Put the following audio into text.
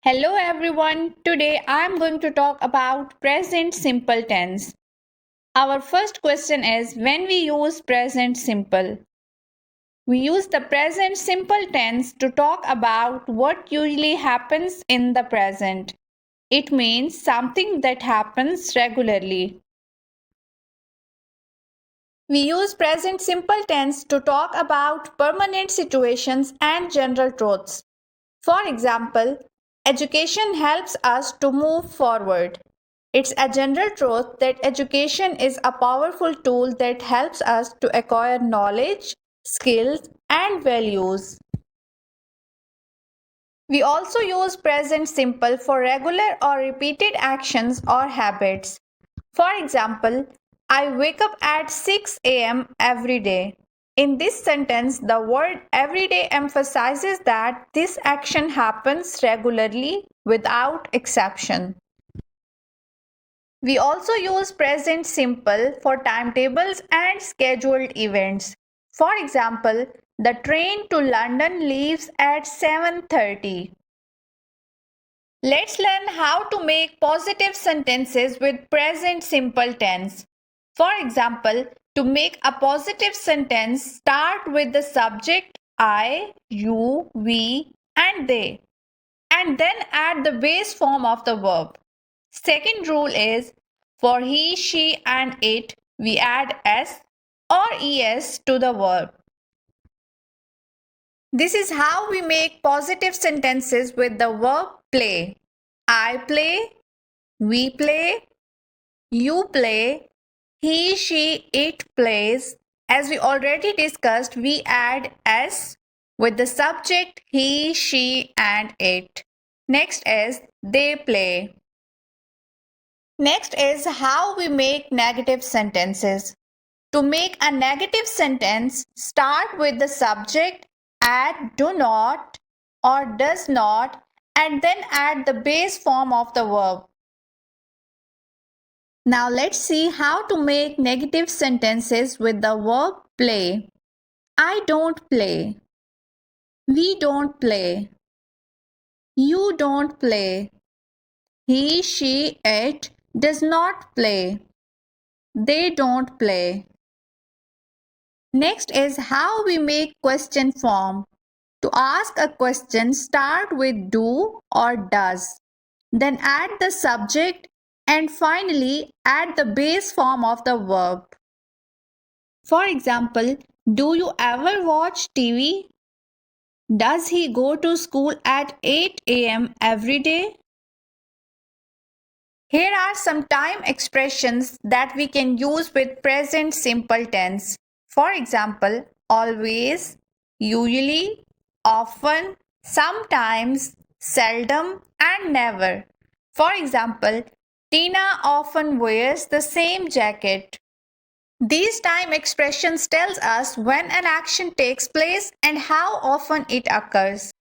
Hello everyone. Today I am going to talk about present simple tense. Our first question is when we use present simple. We use the present simple tense to talk about what usually happens in the present. It means something that happens regularly. We use present simple tense to talk about permanent situations and general truths. For example, education helps us to move forward. It's a general truth that education is a powerful tool that helps us to acquire knowledge, skills, and values. We also use present simple for regular or repeated actions or habits. For example, I wake up at 6 a.m. every day. In this sentence, the word every day emphasizes that this action happens regularly without exception. We also use present simple for timetables and scheduled events. For example, the train to London leaves at 7:30. Let's learn how to make positive sentences with present simple tense. For example, to make a positive sentence, start with the subject I, you, we, and they, and then add the base form of the verb. Second rule is for he, she, and it, we add s or es to the verb. This is how we make positive sentences with the verb play. I play, we play, you play, he, she, it plays. As we already discussed, we add s with the subject he, she, and it. Next is they play. Next is how we make negative sentences. To make a negative sentence, start with the subject, add do not or does not, and then add the base form of the verb. Now let's see how to make negative sentences with the verb play. I don't play. We don't play. You don't play. He, she, it does not play. They don't play. Next is how we make question form. To ask a question, start with do or does. Then add the subject and finally add the base form of the verb. For example, do you ever watch TV? Does he go to school at 8 a.m. every day? Here are some time expressions that we can use with present simple tense. For example, always, usually, often, sometimes, seldom, and never. For example, Tina often wears the same jacket. These time expressions tells us when an action takes place and how often it occurs.